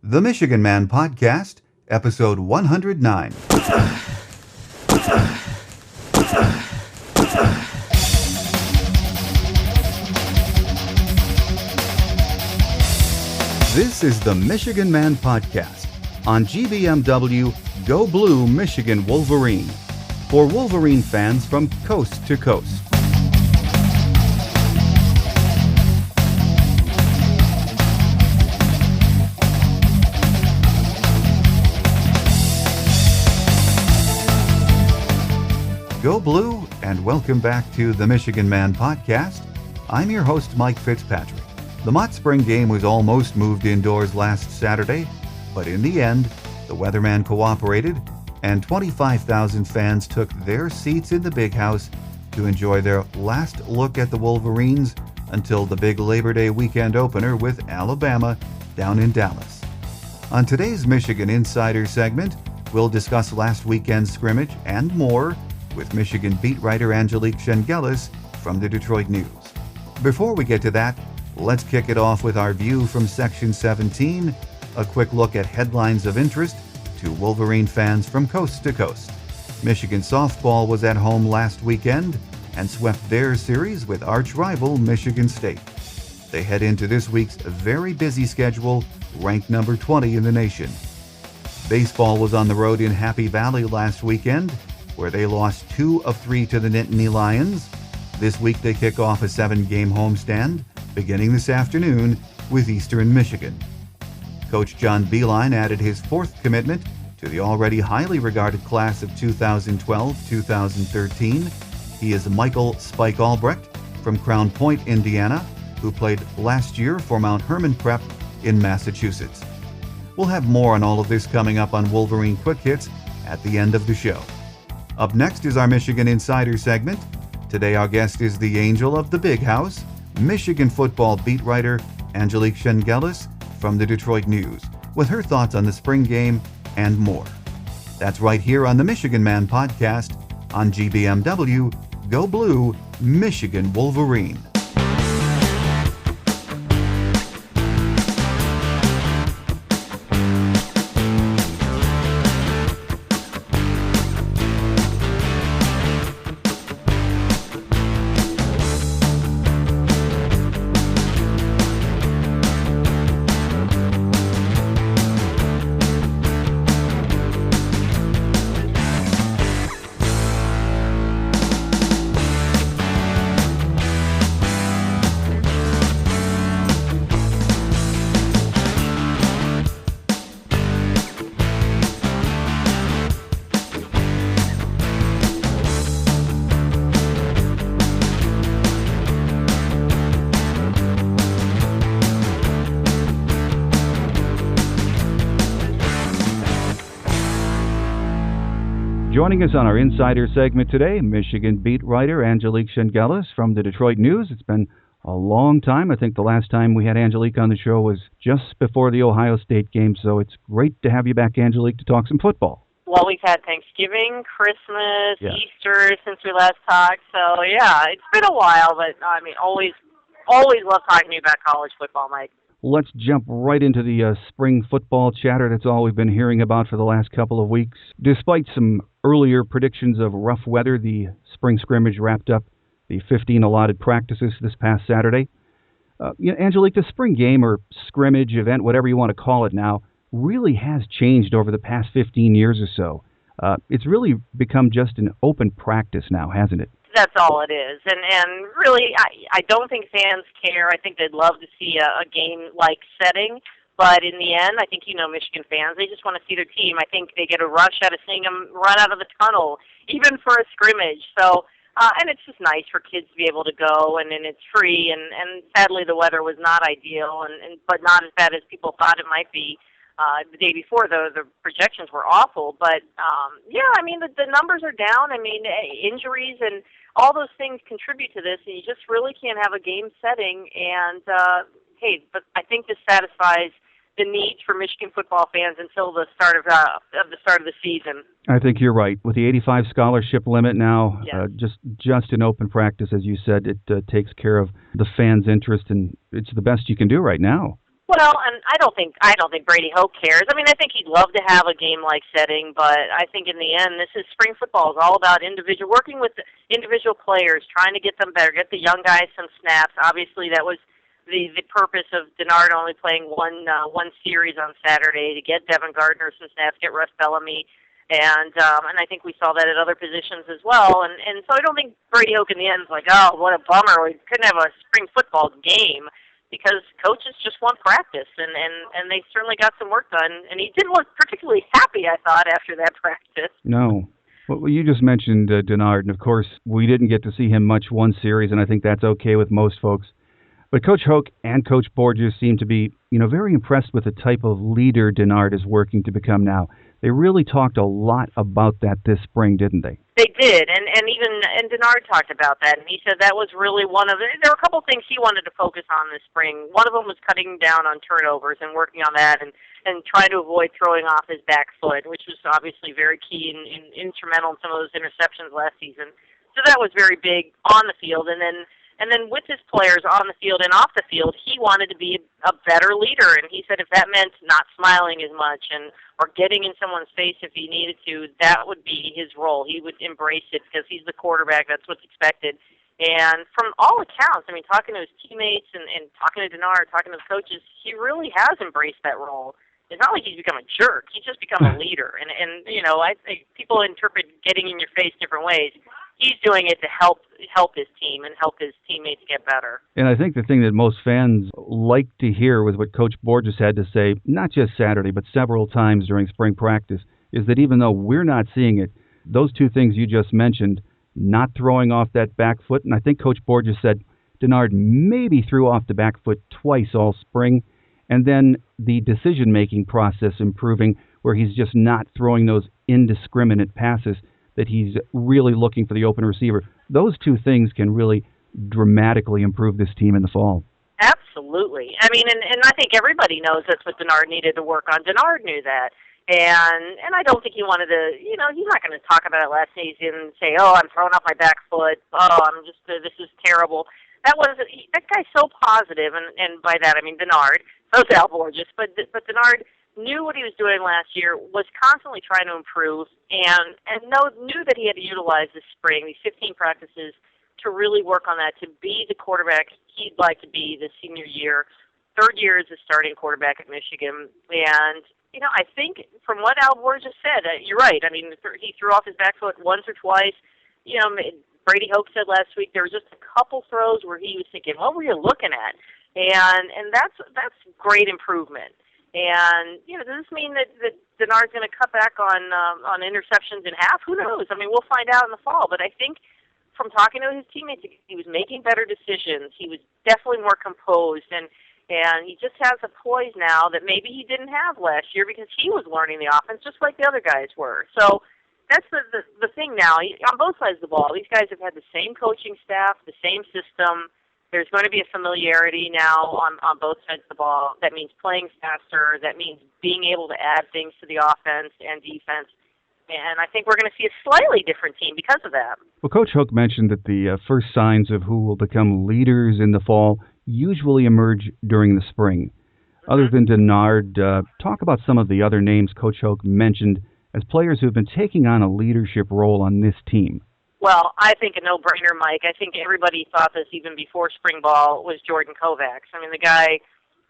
The Michigan Man Podcast, Episode 109. This is the Michigan Man Podcast on GBMW Go Blue Michigan Wolverine for Wolverine fans from coast to coast. Go Blue, and welcome back to the Michigan Man Podcast. I'm your host, Mike Fitzpatrick. The Mott Spring game was almost moved indoors last Saturday, but in the end, the weatherman cooperated, and 25,000 fans took their seats in the Big House to enjoy their last look at the Wolverines until the big Labor Day weekend opener with Alabama down in Dallas. On today's Michigan Insider segment, we'll discuss last weekend's scrimmage and more with Michigan beat writer Angelique Chengelis from the Detroit News. Before we get to that, let's kick it off with our view from Section 17, a quick look at headlines of interest to Wolverine fans from coast to coast. Michigan softball was at home last weekend and swept their series with arch rival Michigan State. They head into this week's very busy schedule, ranked number 20 in the nation. Baseball was on the road in Happy Valley last weekend, where they lost 2 of 3 to the Nittany Lions. This week they kick off a 7-game homestand, beginning this afternoon with Eastern Michigan. Coach John Beilein added his 4th commitment to the already highly regarded class of 2012-2013. He is Michael Spike Albrecht from Crown Point, Indiana, who played last year for Mount Hermon Prep in Massachusetts. We'll have more on all of this coming up on Wolverine Quick Hits at the end of the show. Up next is our Michigan Insider segment. Today our guest is the angel of the Big House, Michigan football beat writer Angelique Chengelis from the Detroit News, with her thoughts on the spring game and more. That's right here on the Michigan Man Podcast on GBMW Go Blue Michigan Wolverine. Joining us on our Insider segment today, Michigan beat writer Angelique Chengelis from the Detroit News. It's been a long time. I think the last time we had Angelique on the show was just before the Ohio State game, so it's great to have you back, Angelique, to talk some football. Well, we've had Thanksgiving, Christmas, Easter since we last talked, so yeah, it's been a while, but I mean, always love talking to you about college football, Mike. Let's jump right into the spring football chatter. That's all we've been hearing about for the last couple of weeks. Despite some earlier predictions of rough weather, the spring scrimmage wrapped up the 15 allotted practices this past Saturday. Angelique, the spring game or scrimmage event, whatever you want to call it now, really has changed over the past 15 years or so. It's really become just an open practice now, hasn't it? That's all it is. And really, I don't think fans care. I think they'd love to see a game-like setting. But in the end, I think Michigan fans, they just want to see their team. I think they get a rush out of seeing them run out of the tunnel, even for a scrimmage. So, and it's just nice for kids to be able to go, and it's free. And sadly, the weather was not ideal, but not as bad as people thought it might be. The day before, the projections were awful. But, I mean, the numbers are down. I mean, injuries and all those things contribute to this, and you just really can't have a game setting. And, but I think this satisfies the needs for Michigan football fans until the start of the season. I think you're right. With the 85 scholarship limit now, just in open practice, as you said, it takes care of the fans' interest, and it's the best you can do right now. Well, and I don't think Brady Hoke cares. I mean, I think he'd love to have a game-like setting, but I think in the end, this is spring football. It's all about working with the individual players, trying to get them better, get the young guys some snaps. Obviously, that was the purpose of Denard only playing one series on Saturday, to get Devin Gardner some snaps, get Russ Bellamy, and I think we saw that at other positions as well. And so I don't think Brady Hoke in the end is like, oh, what a bummer, we couldn't have a spring football game, because coaches just want practice, and they certainly got some work done. And he didn't look particularly happy, I thought, after that practice. No. Well, you just mentioned Denard, and of course, we didn't get to see him much one series, and I think that's okay with most folks. But Coach Hoke and Coach Borges seem to be, very impressed with the type of leader Denard is working to become now. They really talked a lot about that this spring, didn't they? They did, and Denard talked about that, and he said that was really one of there were a couple of things he wanted to focus on this spring. One of them was cutting down on turnovers and working on that, and trying to avoid throwing off his back foot, which was obviously very key and instrumental in some of those interceptions last season. So that was very big on the field, and then with his players on the field and off the field, he wanted to be a better leader. And he said if that meant not smiling as much or getting in someone's face if he needed to, that would be his role. He would embrace it because he's the quarterback. That's what's expected. And from all accounts, I mean, talking to his teammates and talking to Denard, talking to the coaches, he really has embraced that role. It's not like he's become a jerk. He's just become a leader. And I think people interpret getting in your face different ways. He's doing it to help his team and help his teammates get better. And I think the thing that most fans like to hear was what Coach Borges had to say, not just Saturday, but several times during spring practice, is that even though we're not seeing it, those two things you just mentioned, not throwing off that back foot, and I think Coach Borges said Denard maybe threw off the back foot twice all spring, and then the decision-making process improving where he's just not throwing those indiscriminate passes, that he's really looking for the open receiver. Those two things can really dramatically improve this team in the fall. Absolutely. I mean, and I think everybody knows that's what Denard needed to work on. Denard knew that. And I don't think he wanted to, he's not going to talk about it last season and say, oh, I'm throwing off my back foot. Oh, I'm just, this is terrible. That guy's so positive, and by that I mean Denard. So is Al Borges, but Denard knew what he was doing last year, was constantly trying to improve, and knew that he had to utilize this spring, these 15 practices, to really work on that, to be the quarterback he'd like to be this senior year. Third year as a starting quarterback at Michigan. And, I think from what Al Borges said, you're right. I mean, he threw off his back foot once or twice. Brady Hoke said last week there was just a couple throws where he was thinking, what were you looking at? And that's great improvement. And, does this mean that Denard's going to cut back on interceptions in half? Who knows? I mean, we'll find out in the fall. But I think from talking to his teammates, he was making better decisions. He was definitely more composed. And he just has a poise now that maybe he didn't have last year because he was learning the offense just like the other guys were. So that's the thing now. On both sides of the ball, these guys have had the same coaching staff, the same system. There's going to be a familiarity now on both sides of the ball. That means playing faster. That means being able to add things to the offense and defense. And I think we're going to see a slightly different team because of that. Well, Coach Hoke mentioned that the first signs of who will become leaders in the fall usually emerge during the spring. Mm-hmm. Other than Denard, talk about some of the other names Coach Hoke mentioned as players who have been taking on a leadership role on this team. Well, I think a no-brainer, Mike. I think everybody thought this even before spring ball was Jordan Kovacs. I mean, the guy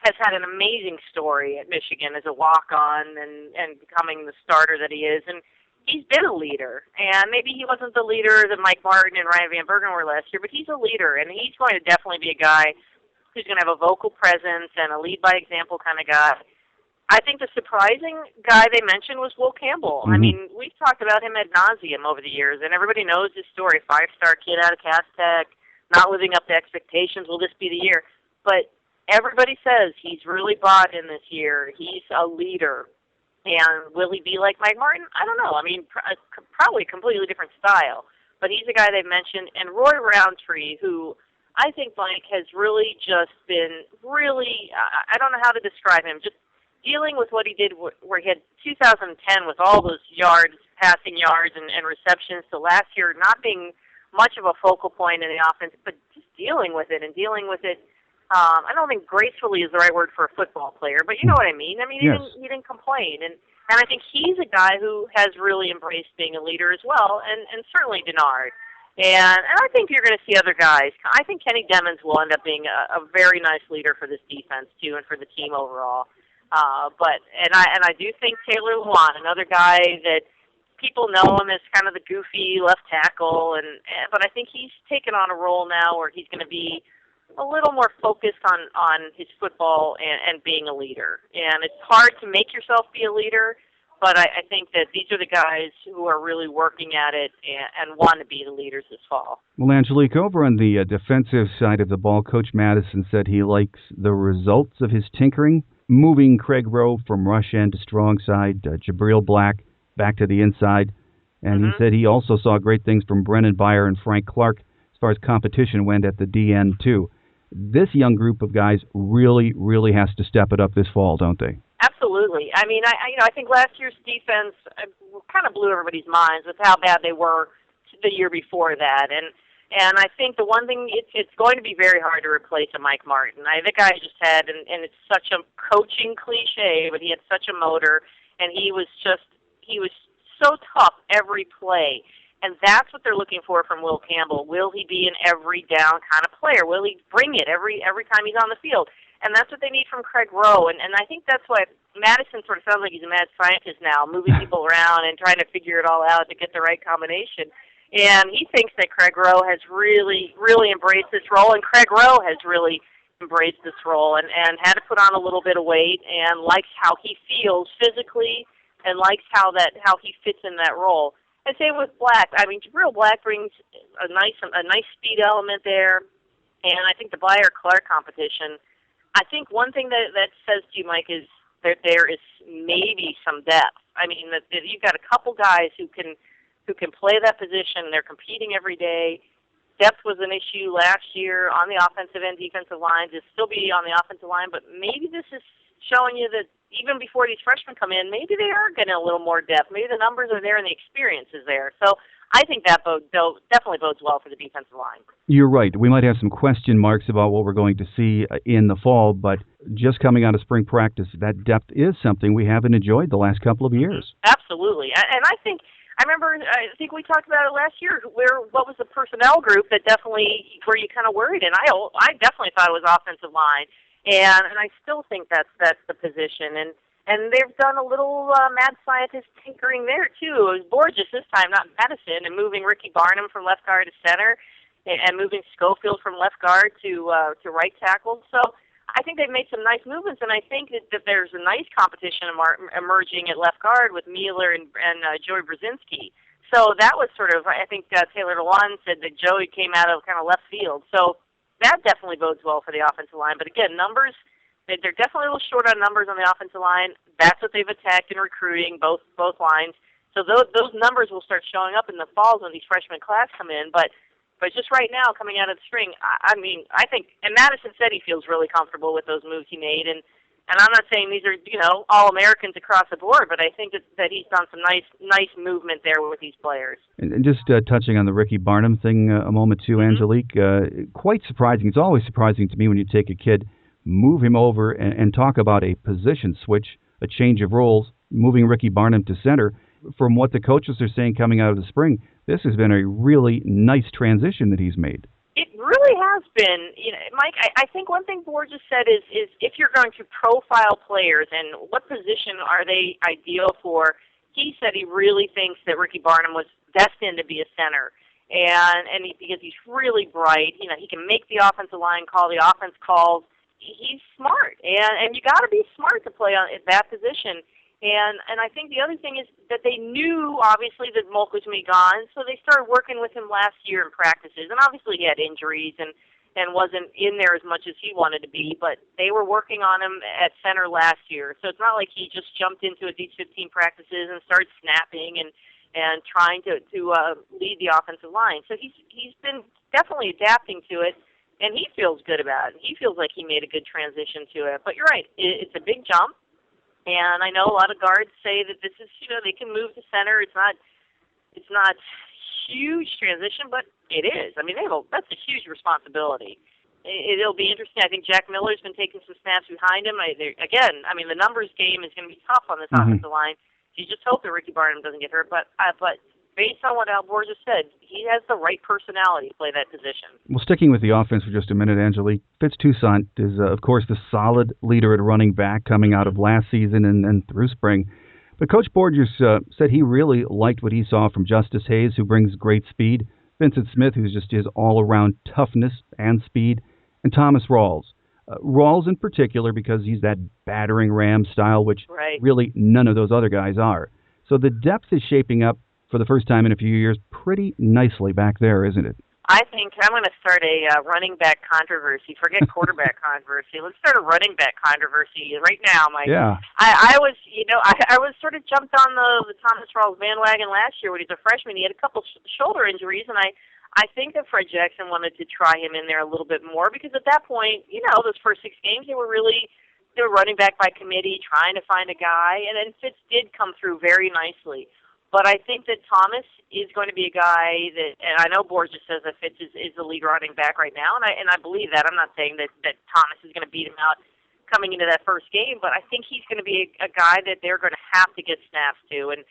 has had an amazing story at Michigan as a walk-on and becoming the starter that he is. And he's been a leader. And maybe he wasn't the leader that Mike Martin and Ryan Van Bergen were last year, but he's a leader. And he's going to definitely be a guy who's going to have a vocal presence and a lead-by-example kind of guy. I think the surprising guy they mentioned was Will Campbell. Mm-hmm. I mean, we've talked about him ad nauseum over the years, and everybody knows his story. 5-star kid out of Cass Tech, not living up to expectations. Will this be the year? But everybody says he's really bought in this year. He's a leader. And will he be like Mike Martin? I don't know. I mean, probably a completely different style. But he's a guy they mentioned. And Roy Roundtree, who I think, Mike, has really just been I don't know how to describe him, just dealing with what he did where he had 2010 with all those yards, passing yards and receptions, to last year not being much of a focal point in the offense, but just dealing with it I don't think gracefully is the right word for a football player, but you know what I mean. I mean, Yes. he didn't complain, and I think he's a guy who has really embraced being a leader as well, and certainly Denard. And I think you're going to see other guys. I think Kenny Demmons will end up being a very nice leader for this defense too, and for the team overall. But I do think Taylor Lewan, another guy that people know him as kind of the goofy left tackle, but I think he's taken on a role now where he's going to be a little more focused on his football and being a leader. And it's hard to make yourself be a leader, but I think that these are the guys who are really working at it and want to be the leaders this fall. Well, Angelique, over on the defensive side of the ball, Coach Madison said he likes the results of his tinkering, moving Craig Rowe from rush end to strong side, Jabril Black back to the inside, and he said he also saw great things from Brennan Byer and Frank Clark as far as competition went at the DN too. This young group of guys really, really has to step it up this fall, don't they? Absolutely. I mean, I think last year's defense kind of blew everybody's minds with how bad they were the year before that, and I think the one thing it's going to be very hard to replace a Mike Martin. The guy just had, and it's such a coaching cliche, but he had such a motor, and he was so tough every play. And that's what they're looking for from Will Campbell. Will he be an every down kind of player? Will he bring it every time he's on the field? And that's what they need from Craig Rowe. And I think that's why Madison sort of sounds like he's a mad scientist now, moving people around and trying to figure it all out to get the right combination. And he thinks that Craig Rowe has really, really embraced this role, and Craig Rowe has really embraced this role and had to put on a little bit of weight and likes how he feels physically and likes how he fits in that role. And same with Black. I mean, Jabril Black brings a nice speed element there, and I think the Byer-Clark competition. I think one thing that says to you, Mike, is that there is maybe some depth. I mean, that you've got a couple guys who can play that position. They're competing every day. Depth was an issue last year on the offensive and defensive lines. It'll still be on the offensive line, but maybe this is showing you that even before these freshmen come in, maybe they are getting a little more depth. Maybe the numbers are there and the experience is there. So I think that definitely bodes well for the defensive line. You're right. We might have some question marks about what we're going to see in the fall, but just coming out of spring practice, that depth is something we haven't enjoyed the last couple of years. Absolutely. And I think we talked about it last year, what was the personnel group that definitely where you kind of worried, and I definitely thought it was offensive line. And I still think that's the position. And they've done a little mad scientist tinkering there, too. It was Borges this time, not Madison, and moving Ricky Barnum from left guard to center and moving Schofield from left guard to right tackle. So I think they've made some nice movements, and I think that there's a nice competition emerging at left guard with Mueller and Joey Brzezinski. So that was sort of, I think Taylor Lewan said that Joey came out of kind of left field. So that definitely bodes well for the offensive line. But again, numbers, they're definitely a little short on numbers on the offensive line. That's what they've attacked in recruiting, both lines. So those numbers will start showing up in the falls when these freshman class come in. But just right now, coming out of the spring, I mean, I think, and Madison said he feels really comfortable with those moves he made. And I'm not saying these are, all Americans across the board, but I think that he's done some nice movement there with these players. And just touching on the Ricky Barnum thing a moment too, Angelique, quite surprising. It's always surprising to me when you take a kid, move him over, and talk about a position switch, a change of roles, moving Ricky Barnum to center. From what the coaches are saying coming out of the spring, this has been a really nice transition that he's made. It really has been. Mike, I think one thing Borges said is if you're going to profile players and what position are they ideal for, he said he really thinks that Ricky Barnum was destined to be a center. Because he's really bright, he can make the offensive line call, the offense calls. He's smart, and you got to be smart to play on that position. And I think the other thing is that they knew, obviously, that Molk was going to be gone, so they started working with him last year in practices. And obviously he had injuries and wasn't in there as much as he wanted to be, but they were working on him at center last year. So it's not like he just jumped into a D15 practices and started snapping and trying to lead the offensive line. So he's been definitely adapting to it, and he feels good about it. He feels like he made a good transition to it. But you're right, it's a big jump. And I know a lot of guards say that this is, they can move to center. It's not huge transition, but it is. I mean, that's a huge responsibility. it'll be interesting. I think Jack Miller's been taking some snaps behind him. The numbers game is going to be tough on this offensive line. You just hope that Ricky Barnum doesn't get hurt. But based on what Al Borges said, he has the right personality to play that position. Well, sticking with the offense for just a minute, Angelique, Fitz Toussaint is, of course, the solid leader at running back coming out of last season and through spring. But Coach Borges said he really liked what he saw from Justice Hayes, who brings great speed, Vincent Smith, who's just his all-around toughness and speed, and Thomas Rawls. Rawls in particular because he's that battering ram style, which really none of those other guys are. So the depth is shaping up for the first time in a few years pretty nicely back there, isn't it? I think I'm going to start a running back controversy. Forget quarterback controversy. Let's start a running back controversy right now, Mike. Yeah. I was sort of jumped on the Thomas Rawls bandwagon last year when he was a freshman. He had a couple shoulder injuries, and I think that Fred Jackson wanted to try him in there a little bit more because at that point, those first 6 games, they were running back by committee, trying to find a guy, and then Fitz did come through very nicely. But I think that Thomas is going to be a guy that, and I know Borges says that Fitz is the lead running back right now, and I believe that. I'm not saying that Thomas is going to beat him out coming into that first game, but I think he's going to be a guy that they're going to have to get snaps to, and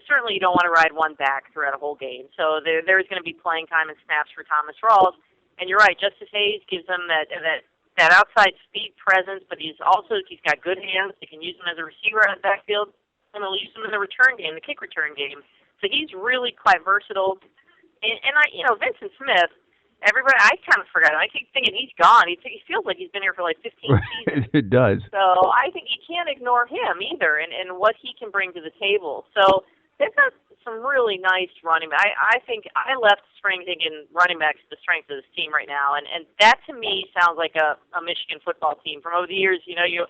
certainly you don't want to ride one back throughout a whole game. So there's going to be playing time and snaps for Thomas Rawls, and you're right, Justice Hayes gives them that outside speed presence, but he's got good hands. They can use him as a receiver out of the backfield. And they'll use him in the return game, the kick return game. So he's really quite versatile. And Vincent Smith, everybody, I kind of forgot him. I keep thinking he's gone. He feels like he's been here for like 15 seasons. It does. So I think you can't ignore him either and what he can bring to the table. So they've got some really nice running back. I think I left spring thinking running back's the strength of this team right now. And that to me sounds like a Michigan football team. From over the years, you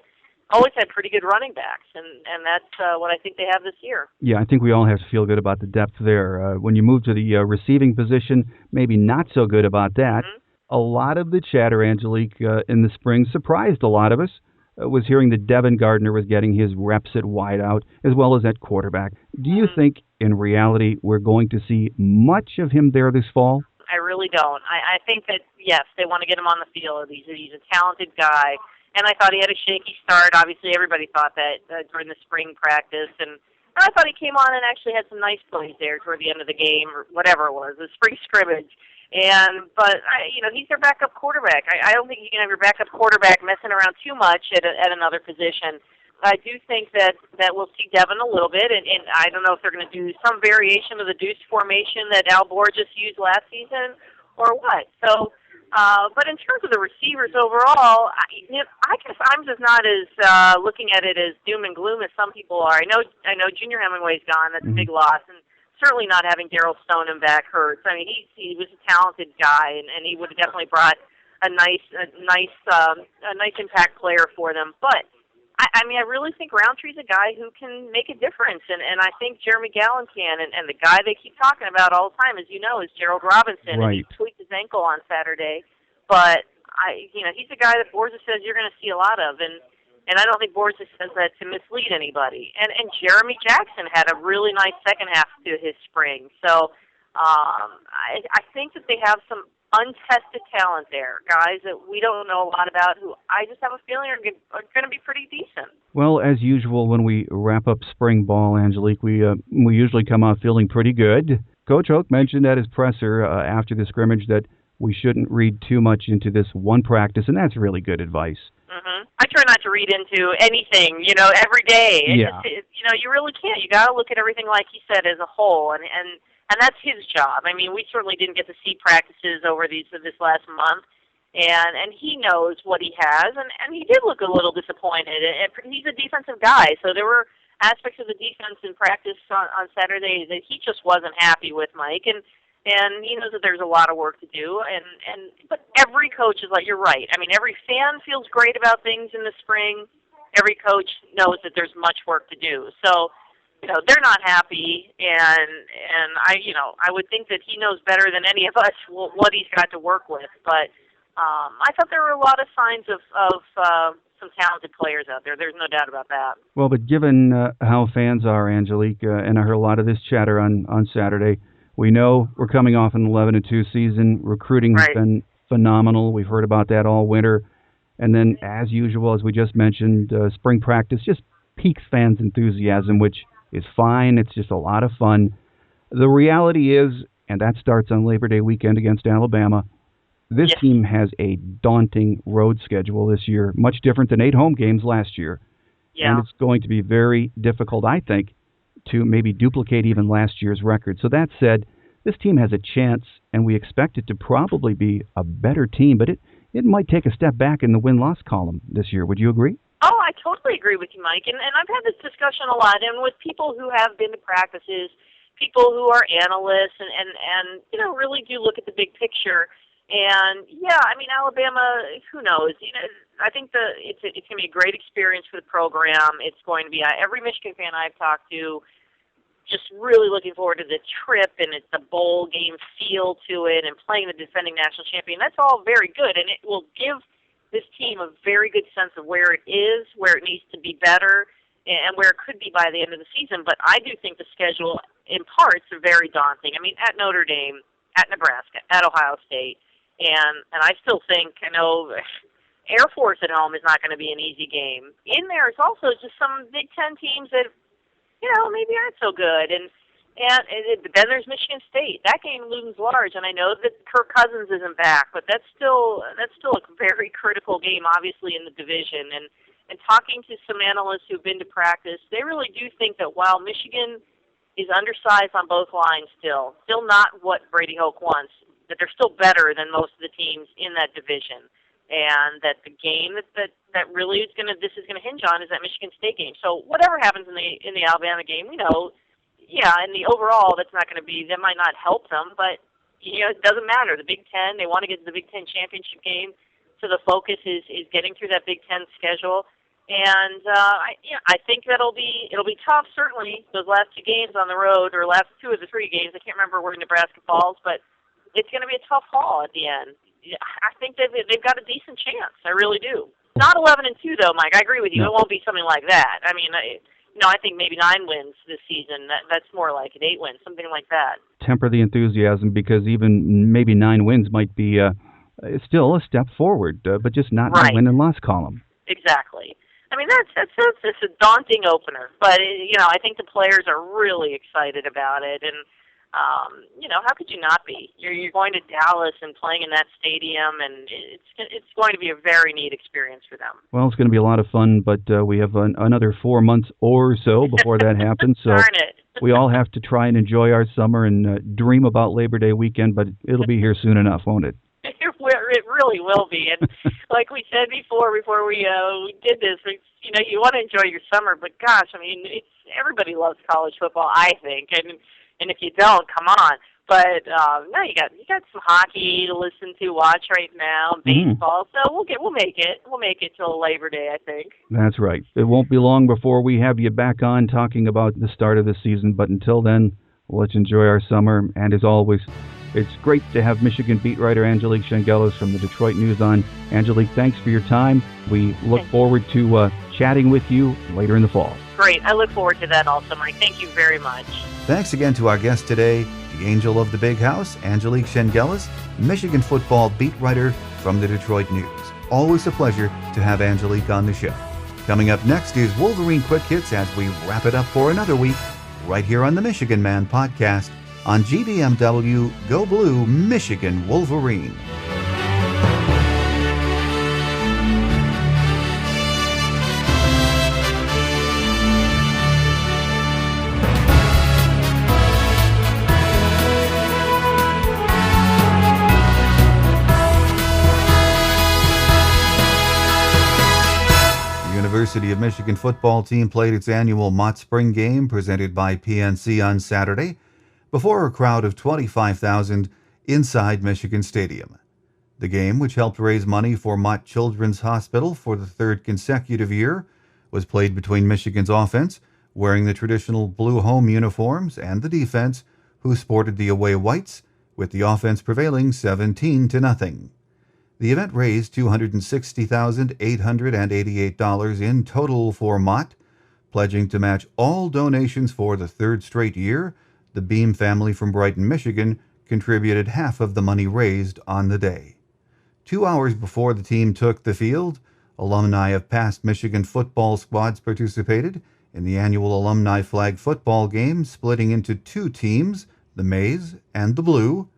always had pretty good running backs, and that's what I think they have this year. Yeah, I think we all have to feel good about the depth there. When you move to the receiving position, maybe not so good about that. Mm-hmm. A lot of the chatter, Angelique, in the spring surprised a lot of us, was hearing that Devin Gardner was getting his reps at wideout as well as at quarterback. Do you think, in reality, we're going to see much of him there this fall? I really don't. I think that, yes, they want to get him on the field. He's a talented guy. And I thought he had a shaky start. Obviously, everybody thought that during the spring practice. And I thought he came on and actually had some nice plays there toward the end of the game, or whatever it was, the spring scrimmage. But he's their backup quarterback. I don't think you can have your backup quarterback messing around too much at another position. I do think that we'll see Devin a little bit, and I don't know if they're going to do some variation of the deuce formation that Al Borges used last season or what. So. But in terms of the receivers overall, I guess I'm just not as looking at it as doom and gloom as some people are. I know Junior Hemingway's gone. That's a big loss, and certainly not having Darryl Stoneham back hurts. I mean, he was a talented guy, and he would have definitely brought a nice impact player for them. But I really think Roundtree's a guy who can make a difference, and I think Jeremy Gallen can. And the guy they keep talking about all the time, as you know, is Gerald Robinson. Right. And he tweaked his ankle on Saturday, but he's a guy that Borges says you're going to see a lot of, and I don't think Borges says that to mislead anybody. And Jeremy Jackson had a really nice second half to his spring, so I think that they have some untested talent there, guys that we don't know a lot about, who I just have a feeling are going to be pretty decent. Well, as usual, when we wrap up spring ball, Angelique, we usually come out feeling pretty good. Coach Hoke mentioned at his presser after the scrimmage that we shouldn't read too much into this one practice, and that's really good advice. Mm-hmm. I try not to read into anything, every day. You really can't. You got to look at everything, like he said, as a whole, and that's his job. I mean, we certainly didn't get to see practices over this last month, and he knows what he has, and he did look a little disappointed. And he's a defensive guy, so there were aspects of the defense in practice on Saturday that he just wasn't happy with, Mike, and he knows that there's a lot of work to do. But every coach is like, you're right. I mean, every fan feels great about things in the spring. Every coach knows that there's much work to do. So, they're not happy, and I would think that he knows better than any of us what he's got to work with. But I thought there were a lot of signs of some talented players out there. There's no doubt about that. Well, but given how fans are, Angelique, and I heard a lot of this chatter on Saturday, we know we're coming off an 11-2 season. Recruiting has been phenomenal. We've heard about that all winter. And then, as usual, as we just mentioned, spring practice just piques fans' enthusiasm, which is fine. It's just a lot of fun. The reality is, and that starts on Labor Day weekend against Alabama, this team has a daunting road schedule this year, much different than 8 home games last year. Yeah. And it's going to be very difficult, I think, to maybe duplicate even last year's record. So that said, this team has a chance, and we expect it to probably be a better team, but it might take a step back in the win-loss column this year. Would you agree? Oh, I totally agree with you, Mike. And I've had this discussion a lot, and with people who have been to practices, people who are analysts, and really do look at the big picture. And yeah, I mean, Alabama, who knows? I think it's going to be a great experience for the program. It's going to be every Michigan fan I've talked to just really looking forward to the trip, and it's the bowl game feel to it, and playing the defending national champion. That's all very good, and it will give this team a very good sense of where it is, where it needs to be better, and where it could be by the end of the season. But I do think the schedule, in parts, are very daunting. I mean, at Notre Dame, at Nebraska, at Ohio State, and I still think, Air Force at home is not going to be an easy game. In there is also just some Big Ten teams that maybe aren't so good. And then there's Michigan State. That game looms large, and I know that Kirk Cousins isn't back, but that's still a very critical game, obviously, in the division. And talking to some analysts who've been to practice, they really do think that while Michigan is undersized on both lines still not what Brady Hoke wants, that they're still better than most of the teams in that division. And that the game that really this is gonna hinge on is that Michigan State game. So whatever happens in the Alabama game, in the overall that might not help them, but it doesn't matter. The Big Ten, they want to get to the Big Ten championship game, so the focus is getting through that Big Ten schedule. And I think it'll be tough, certainly those last 2 games on the road, or last 2 of the 3 games. I can't remember where Nebraska falls, but it's going to be a tough haul at the end. I think they've got a decent chance. I really do. Not 11-2 though, Mike. I agree with you. No. It won't be something like that. I mean, I think maybe 9 wins this season. That's more like an 8 wins, something like that. Temper the enthusiasm, because even maybe 9 wins might be still a step forward, but just not in the win and loss column. Exactly. I mean, that's a daunting opener, but I think the players are really excited about it, and how could you not be? You're going to Dallas and playing in that stadium, and it's going to be a very neat experience for them. Well, it's going to be a lot of fun, but we have another 4 months or so before that happens. So Darn it. We all have to try and enjoy our summer and dream about Labor Day weekend, but it'll be here soon enough, won't it? It really will be. And like we said before we did this, you want to enjoy your summer, but gosh, I mean, everybody loves college football, I think, and if you don't, come on. But no, you got some hockey to listen to, watch right now, baseball. So we'll make it till Labor Day, I think. That's right. It won't be long before we have you back on talking about the start of the season. But until then, let's enjoy our summer. And as always, it's great to have Michigan beat writer Angelique Chengelis from the Detroit News on. Angelique, thanks for your time. We look forward to chatting with you later in the fall. Great. I look forward to that also, Mike. Thank you very much. Thanks again to our guest today, the angel of the big house, Angelique Chengelis, Michigan football beat writer from the Detroit News. Always a pleasure to have Angelique on the show. Coming up next is Wolverine Quick Hits as we wrap it up for another week, right here on the Michigan Man podcast on GBMW Go Blue Michigan Wolverine. University of Michigan football team played its annual Mott Spring game presented by PNC on Saturday before a crowd of 25,000 inside Michigan Stadium. The game, which helped raise money for Mott Children's Hospital for the 3rd consecutive year, was played between Michigan's offense, wearing the traditional blue home uniforms, and the defense, who sported the away whites, with the offense prevailing 17-0. The event raised $260,888 in total for Mott, pledging to match all donations for the 3rd straight year. The Beam family from Brighton, Michigan, contributed half of the money raised on the day. 2 hours before the team took the field, alumni of past Michigan football squads participated in the annual alumni flag football game, splitting into two teams, the Maize and the Blue.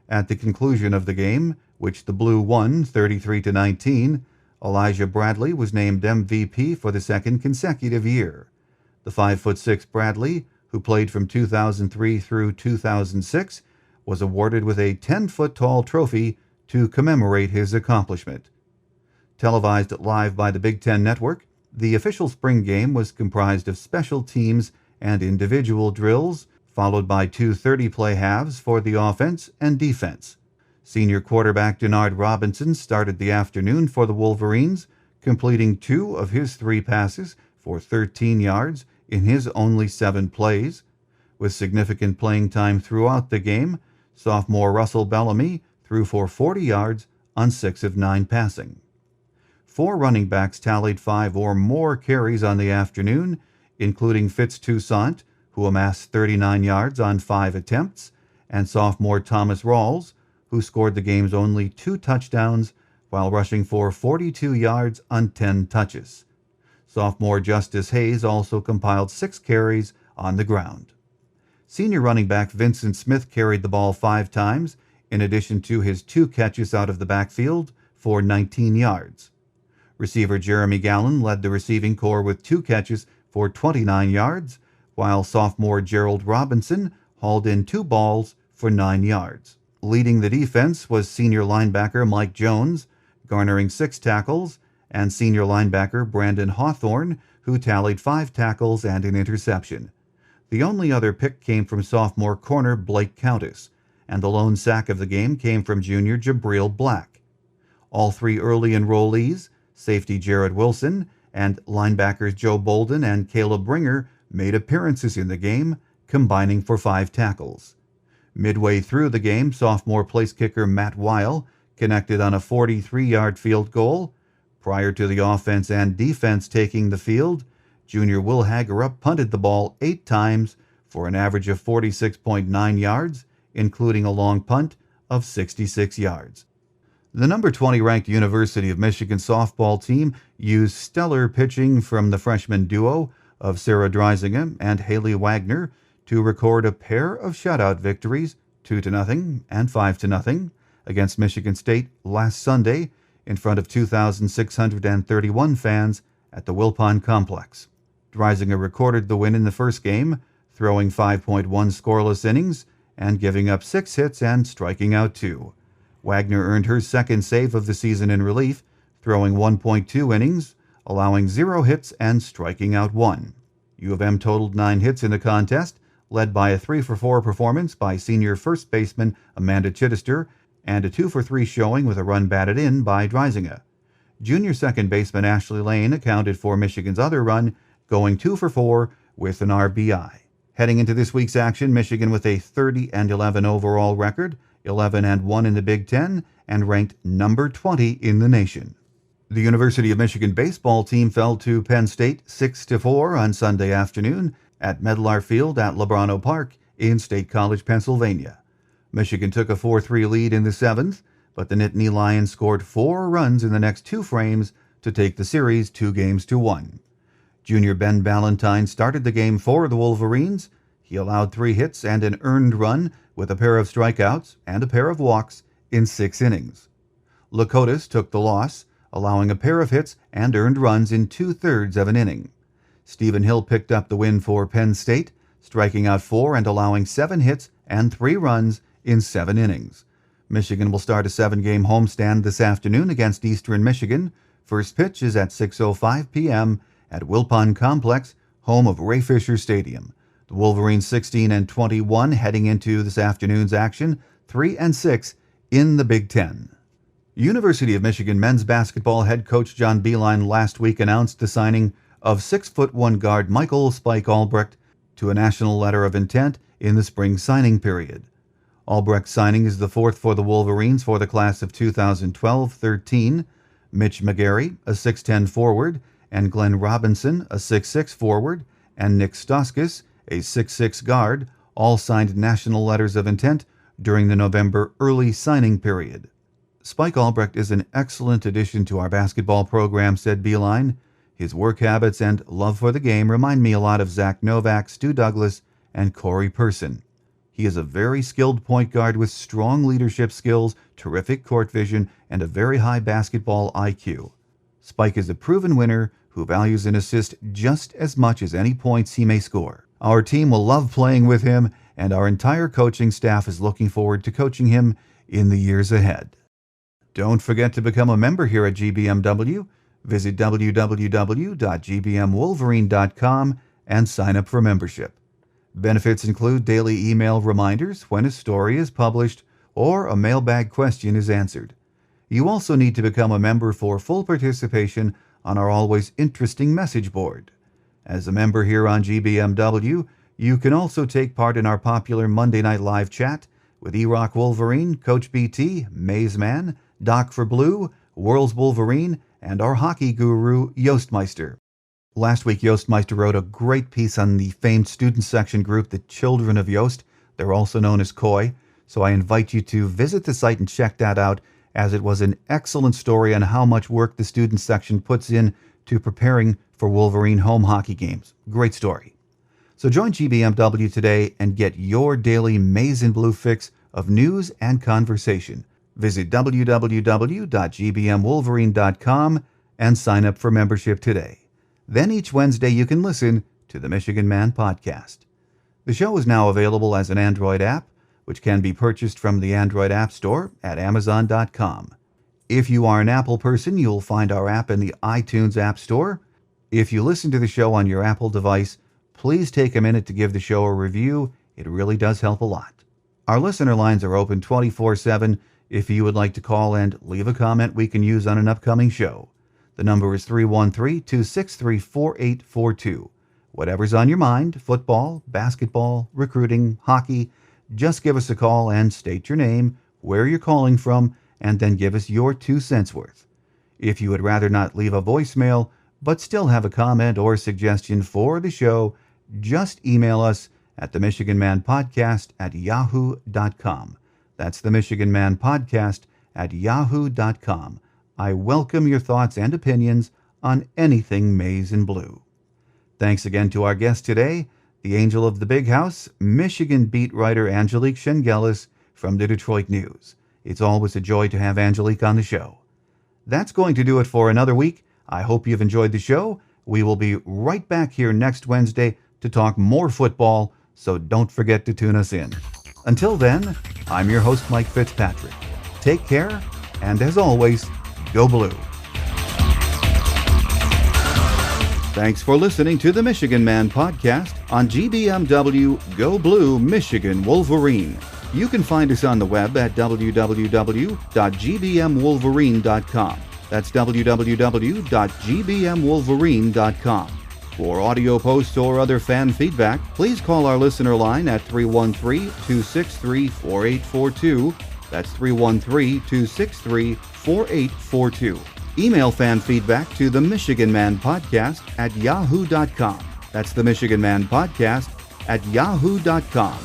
At the conclusion of the game, which the Blue won 33-19, Elijah Bradley was named MVP for the second consecutive year. The 5'6" Bradley, who played from 2003 through 2006, was awarded with a 10-foot-tall trophy to commemorate his accomplishment. Televised live by the Big Ten Network, the official spring game was comprised of special teams and individual drills, followed by two 30-play halves for the offense and defense. Senior quarterback Denard Robinson started the afternoon for the Wolverines, completing 2 of his 3 passes for 13 yards in his only 7 plays. With significant playing time throughout the game, sophomore Russell Bellamy threw for 40 yards on 6 of 9 passing. 4 running backs tallied 5 or more carries on the afternoon, including Fitz Toussaint, who amassed 39 yards on 5 attempts, and sophomore Thomas Rawls, who scored the game's only 2 touchdowns while rushing for 42 yards on 10 touches. Sophomore Justice Hayes also compiled 6 carries on the ground. Senior running back Vincent Smith carried the ball 5 times, in addition to his 2 catches out of the backfield for 19 yards. Receiver Jeremy Gallen led the receiving corps with 2 catches for 29 yards, while sophomore Gerald Robinson hauled in 2 balls for 9 yards. Leading the defense was senior linebacker Mike Jones, garnering 6 tackles, and senior linebacker Brandon Hawthorne, who tallied 5 tackles and an interception. The only other pick came from sophomore corner Blake Countess, and the lone sack of the game came from junior Jabril Black. All 3 early enrollees, safety Jared Wilson, and linebackers Joe Bolden and Caleb Bringer, made appearances in the game, combining for 5 tackles. Midway through the game, sophomore place kicker Matt Weil connected on a 43-yard field goal. Prior to the offense and defense taking the field, junior Will Hagerup punted the ball 8 times for an average of 46.9 yards, including a long punt of 66 yards. The number 20 ranked University of Michigan softball team used stellar pitching from the freshman duo of Sarah Dreisinger and Haley Wagner to record a pair of shutout victories, 2-0 and 5-0, against Michigan State last Sunday in front of 2,631 fans at the Wilpon Complex. Dreisinger recorded the win in the first game, throwing 5.1 scoreless innings and giving up 6 hits and striking out 2. Wagner earned her second save of the season in relief, throwing 1.2 innings, allowing 0 hits and striking out 1. U of M totaled 9 hits in the contest, led by a 3-for-4 performance by senior first baseman Amanda Chittister and a 2-for-3 showing with a run batted in by Dreisinger. Junior second baseman Ashley Lane accounted for Michigan's other run, going 2-for-4 with an RBI. Heading into this week's action, Michigan with a 30-11 overall record, 11-1 in the Big Ten, and ranked number 20 in the nation. The University of Michigan baseball team fell to Penn State 6-4 on Sunday afternoon at Medlar Field at Lebrano Park in State College, Pennsylvania. Michigan took a 4-3 lead in the 7th, but the Nittany Lions scored 4 runs in the next 2 frames to take the series 2-1. Junior Ben Ballantyne started the game for the Wolverines. He allowed 3 hits and an earned run with a pair of strikeouts and a pair of walks in 6 innings. Lakotas took the loss, allowing a pair of hits and earned runs in 2/3 of an inning. Stephen Hill picked up the win for Penn State, striking out 4 and allowing 7 hits and 3 runs in 7 innings. Michigan will start a 7-game homestand this afternoon against Eastern Michigan. First pitch is at 6:05 p.m. at Wilpon Complex, home of Ray Fisher Stadium. The Wolverines 16-21 heading into this afternoon's action, 3-6 in the Big Ten. University of Michigan men's basketball head coach John Beilein last week announced the signing of 6'1" guard Michael Spike Albrecht to a national letter of intent in the spring signing period. Albrecht's signing is the 4th for the Wolverines for the class of 2012-13. Mitch McGarry, a 6'10" forward, and Glenn Robinson, a 6'6" forward, and Nick Stoskis, a 6'6" guard, all signed national letters of intent during the November early signing period. Spike Albrecht is an excellent addition to our basketball program, said Beeline. His work habits and love for the game remind me a lot of Zach Novak, Stu Douglas, and Corey Person. He is a very skilled point guard with strong leadership skills, terrific court vision, and a very high basketball IQ. Spike is a proven winner who values an assist just as much as any points he may score. Our team will love playing with him, and our entire coaching staff is looking forward to coaching him in the years ahead. Don't forget to become a member here at GBMW. Visit www.gbmwolverine.com and sign up for membership. Benefits include daily email reminders when a story is published or a mailbag question is answered. You also need to become a member for full participation on our always interesting message board. As a member here on GBMW, you can also take part in our popular Monday Night Live chat with E-Rock Wolverine, Coach BT, Maze Man, Doc for Blue, World's Wolverine, and our hockey guru, Jostmeister. Last week, Jostmeister wrote a great piece on the famed student section group, the Children of Yost. They're also known as KOI, so I invite you to visit the site and check that out, as it was an excellent story on how much work the student section puts in to preparing for Wolverine home hockey games. Great story. So join GBMW today and get your daily Maize and Blue fix of news and conversation. Visit www.gbmwolverine.com and sign up for membership today. Then each Wednesday you can listen to the Michigan Man Podcast. The show is now available as an Android app, which can be purchased from the Android App Store at Amazon.com. If you are an Apple person, you'll find our app in the iTunes App Store. If you listen to the show on your Apple device, please take a minute to give the show a review. It really does help a lot. Our listener lines are open 24/7. If you would like to call and leave a comment we can use on an upcoming show. The number is 313-263-4842. Whatever's on your mind, football, basketball, recruiting, hockey, just give us a call and state your name, where you're calling from, and then give us your 2 cents worth. If you would rather not leave a voicemail, but still have a comment or suggestion for the show, just email us at the Michigan Man Podcast at yahoo.com. That's the Michigan Man Podcast at yahoo.com. I welcome your thoughts and opinions on anything Maize and Blue. Thanks again to our guest today, the angel of the big house, Michigan beat writer Angelique Chengelis from the Detroit News. It's always a joy to have Angelique on the show. That's going to do it for another week. I hope you've enjoyed the show. We will be right back here next Wednesday to talk more football, so don't forget to tune us in. Until then, I'm your host, Mike Fitzpatrick. Take care, and as always, go blue. Thanks for listening to the Michigan Man Podcast on GBMW Go Blue Michigan Wolverine. You can find us on the web at www.gbmwolverine.com. That's www.gbmwolverine.com. For audio posts or other fan feedback, please call our listener line at 313-263-4842. That's 313-263-4842. Email fan feedback to the Michigan Man Podcast at yahoo.com. That's the Michigan Man Podcast at yahoo.com.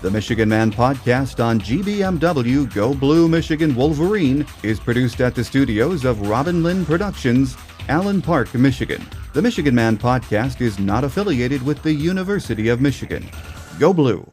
The Michigan Man Podcast on GBMW Go Blue Michigan Wolverine is produced at the studios of Robin Lynn Productions, Allen Park, Michigan. The Michigan Man Podcast is not affiliated with the University of Michigan. Go Blue!